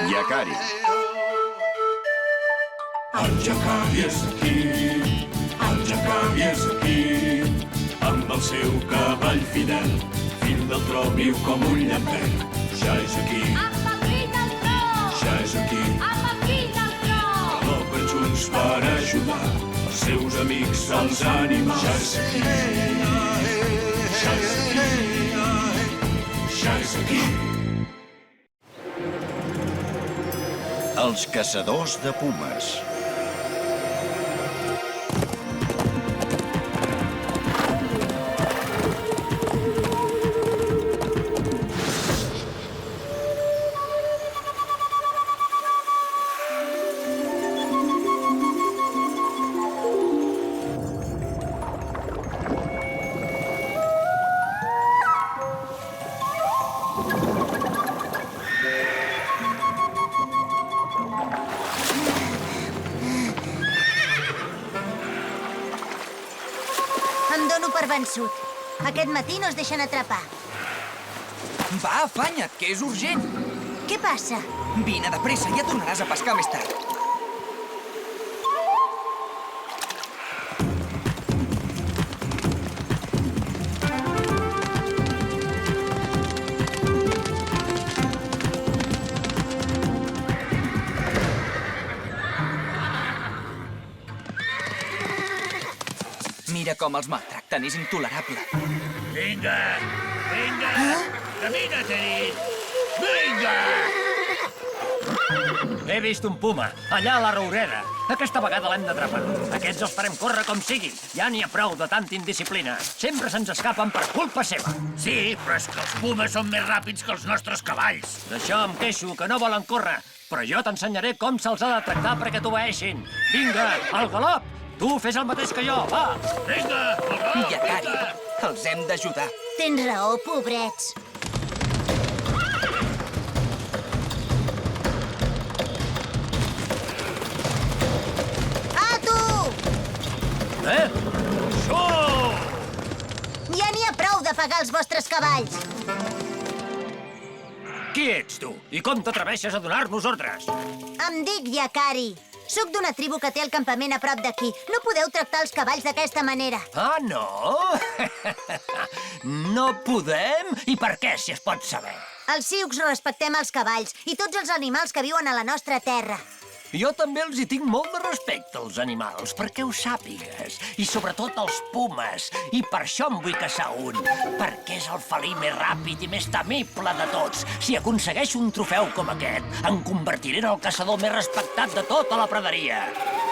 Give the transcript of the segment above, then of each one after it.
Yakari. El Yakari és aquí, el Yakari és aquí, amb el seu cavall fidel, fill del tro, viu com un llampec. Ja és aquí, Amb el fill del tro! ja és aquí, Amb el fill del tro! l'obren junts per ajudar els seus amics, els animals. Ja és aquí, ja és aquí, ja és aquí. Els caçadors de pumes. Em dono per vençut. Aquest matí no es deixen atrapar. Va, afanya't, que és urgent. Què passa? Vine de pressa, ja tornaràs a pescar més tard. Mira com els maltracten, és intolerable. Vinga! Vinga! Camina, t'he dit! Vinga! He vist un puma, allà a la roureda. Aquesta vegada l'hem d'atrapar. Aquests els farem córrer com sigui. Ja n'hi ha prou de tanta indisciplina. Sempre se'ns escapen per culpa seva. Sí, però és que els pumes són més ràpids que els nostres cavalls. D'això em queixo, que no volen córrer. Però jo t'ensenyaré com se'ls ha de tractar perquè t'obeeixin. Vinga, al galop! Tu fes el mateix que jo, va! Vinga, al galop! Yakari, els hem d'ajudar. Tens raó, pobrets. Atu! Això! Ja n'hi ha prou de pagar els vostres cavalls. Qui ets, tu? I com t'atreveixes a donar-nos ordres? Em dic Yakari. Soc d'una tribu que té el campament a prop d'aquí. No podeu tractar els cavalls d'aquesta manera. Ah, no? No podem? I per què, si es pot saber? Els Sioux respectem els cavalls i tots els animals que viuen a la nostra terra. Jo també els hi tinc molt de respecte, als animals, perquè ho sàpigues. I sobretot els pumes. I per això em vull caçar un. Perquè és el felí més ràpid i més temible de tots. Si aconsegueixo un trofeu com aquest, em convertiré en el caçador més respectat de tota la praderia.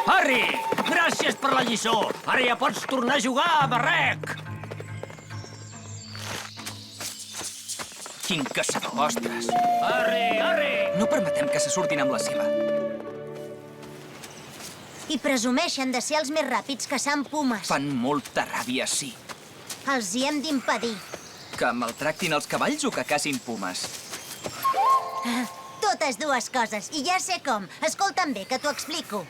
Harry, gràcies per la lliçó. Ara ja pots tornar a jugar a barrec. Quin caçador, ostres. Harry, Harry! No permetem que se surtin amb la seva. I presumeixen de ser els més ràpids caçant pumes. Fan molta ràbia, sí. Els hi hem d'impedir. Que maltractin els cavalls o que cacin pumes? Totes dues coses, i ja sé com. Escolta'm bé, que t'ho explico.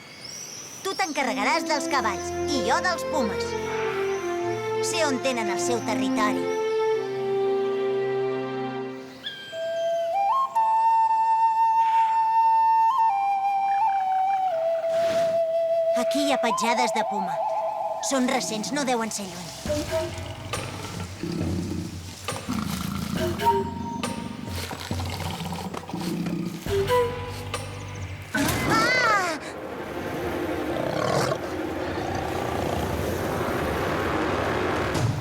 Tu t'encarregaràs dels cavalls i jo dels pumes. Sé on tenen el seu territori. Aquí hi ha petjades de puma. Són recents, no deuen ser lluny. Ah!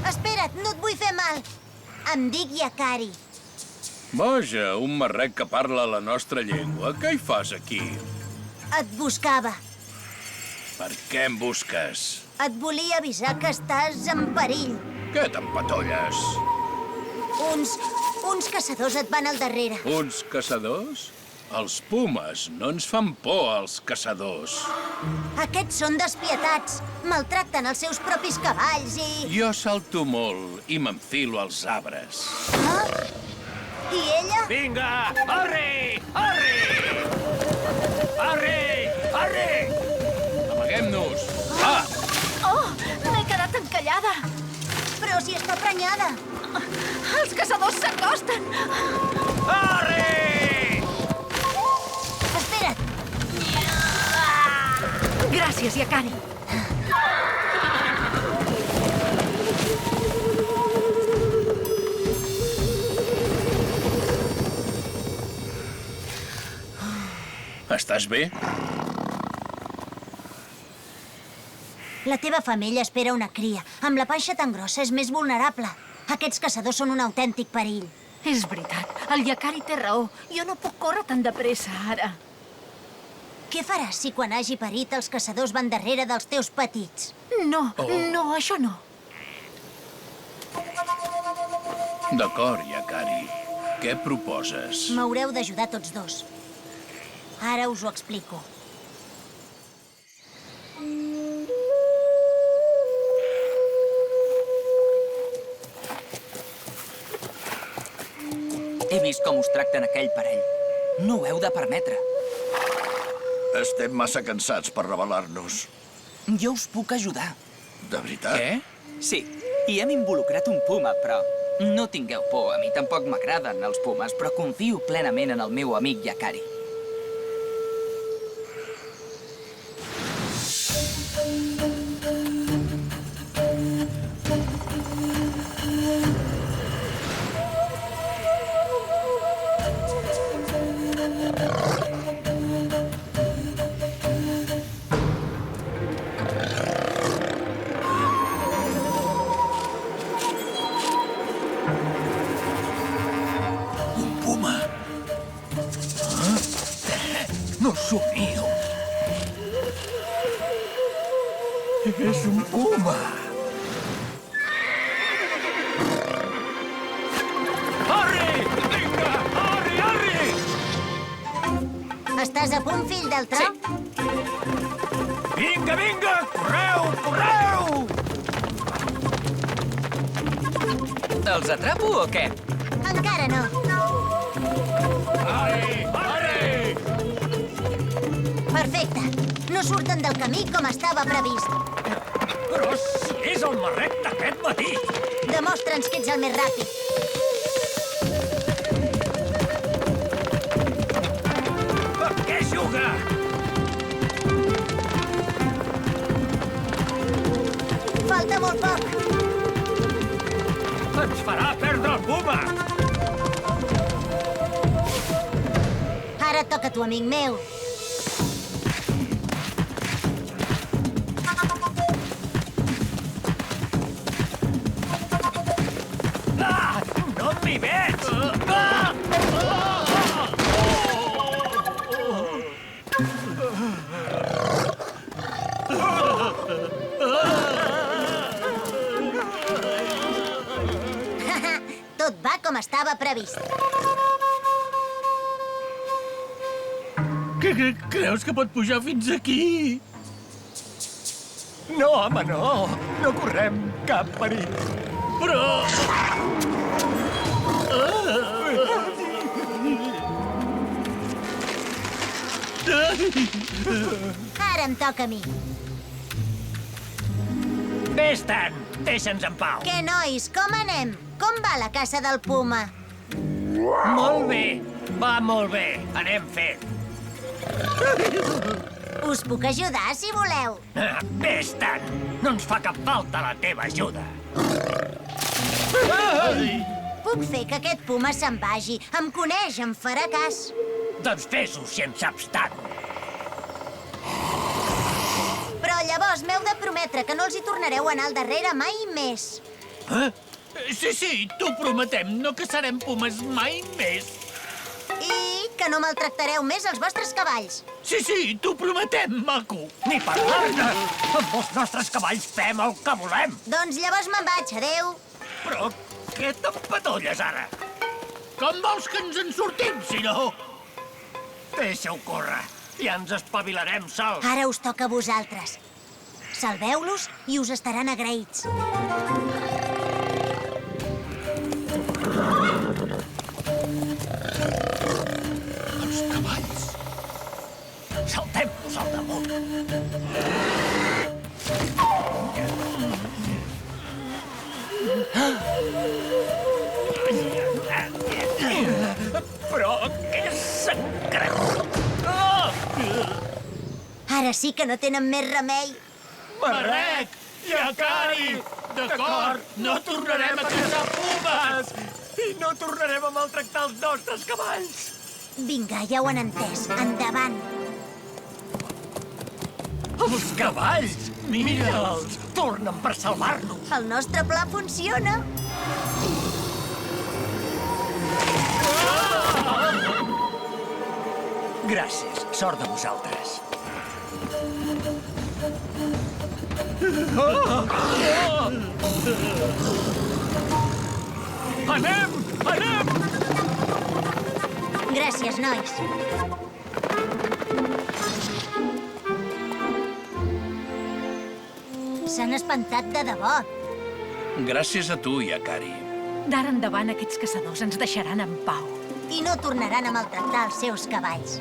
Espera't, no et vull fer mal. Em dic Yakari. Vaja, un marrec que parla la nostra llengua. Què hi fas aquí? Et buscava. Per què em busques? Et volia avisar que estàs en perill. Què t'empatolles? Uns caçadors et van al darrere. Uns caçadors? Els pumes no ens fan por, els caçadors. Aquests són despietats. Maltracten els seus propis cavalls i... Jo salto molt i m'enfilo als arbres. Ah? I ella? Vinga! Harry! Harry! Harry! Harry! Amaguem-nos! Va! Oh, m'he quedat encallada. Però si està prenyada. Els caçadors s'acosten. Harry! Gràcies, Yakari. Estàs bé? La teva femella espera una cria. Amb la panxa tan grossa és més vulnerable. Aquests caçadors són un autèntic perill. És veritat, el Yakari té raó. Jo no puc córrer tan de pressa, ara. Què faràs si quan hagi parit els caçadors van darrere dels teus petits? No, no, això no. D'acord, Yakari. Què proposes? M'haureu d'ajudar tots dos. Ara us ho explico. He vist com us tracten aquell parell. No ho heu de permetre. Estem massa cansats per rebel·lar-nos. Jo us puc ajudar. De veritat? Què? Sí, hi hem involucrat un puma, però no tingueu por. A mi tampoc m'agraden els pumes, però confio plenament en el meu amic Yakari. Un puma. No somio. És un puma. Arri! Vinga! Arri, arri! Estàs a punt, fill del tro? Vinga, vinga! Correu, correu! Els atrapo o què? Encara no. Arri, arri! Perfecte. No surten del camí com estava previst. Però si és el marrec d'aquest matí! Demostra'ns que ets el més ràpid. A què juga? Falta molt poc. Ens farà perdre el puma! Ara toca a tu, amic meu. Ah! No m'hi veig! Ah! Tot va com estava previst. Creus que pot pujar fins aquí? No, home, no. No correm cap perill. Però... Ara em toca a mi. Vés-te'n! Deixa'ns en pau. Què, nois? Com anem? Com va la caça del puma? Molt bé. Va molt bé. Anem fent. Us puc ajudar, si voleu. Ah, vés-te'n! No ens fa cap falta la teva ajuda. Puc fer que aquest puma se'n vagi. Em coneix, em farà cas. Doncs fes-ho, si en saps tant. Però llavors m'heu de prometre que no els hi tornareu a anar al darrere mai més. Sí, t'ho prometem. No caçarem pumes mai més. I que no maltractareu més els vostres cavalls. Sí, t'ho prometem, maco. Ni parlar-ne. Amb els nostres cavalls fem el que volem. Doncs llavors me'n vaig, adeu. Però què t'empatolles, ara? Com vols que ens en sortim, si no? Deixa-ho córrer. Ja ens espavilarem sols. Ara us toca a vosaltres. Salveu-los i us estaran agraïts. Els cavalls. Saltem-los al damunt. Però què s'han cregut? Ara sí que no tenen més remei. Barret! Yakari! D'acord, no tornarem a caçar pumes! I no tornarem a maltractar els nostres cavalls! Vinga, ja ho han entès. Endavant. Els cavalls! Mira'ls! Tornen per salvar-nos! El nostre pla funciona. Gràcies, sort de vosaltres. Anem! Anem! Gràcies, nois. S'han espantat de debò. Gràcies a tu, Yakari. D'ara endavant aquests caçadors ens deixaran en pau. I no tornaran a maltractar els seus cavalls.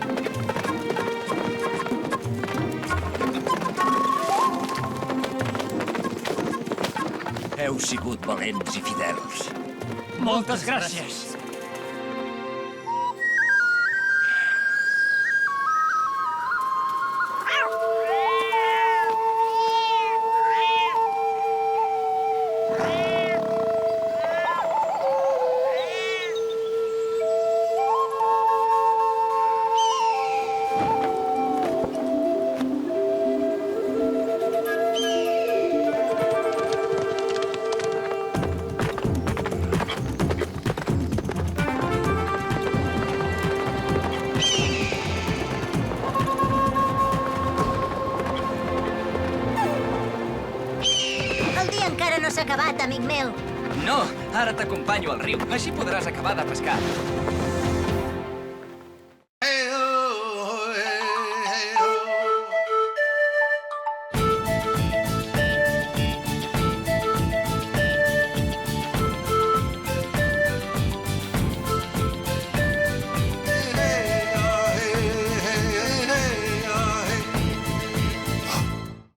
Heu sigut valents i fidels. Moltes gràcies. El dia encara no s'ha acabat, amic meu. No, ara t'acompanyo al riu. Així podràs acabar de pescar.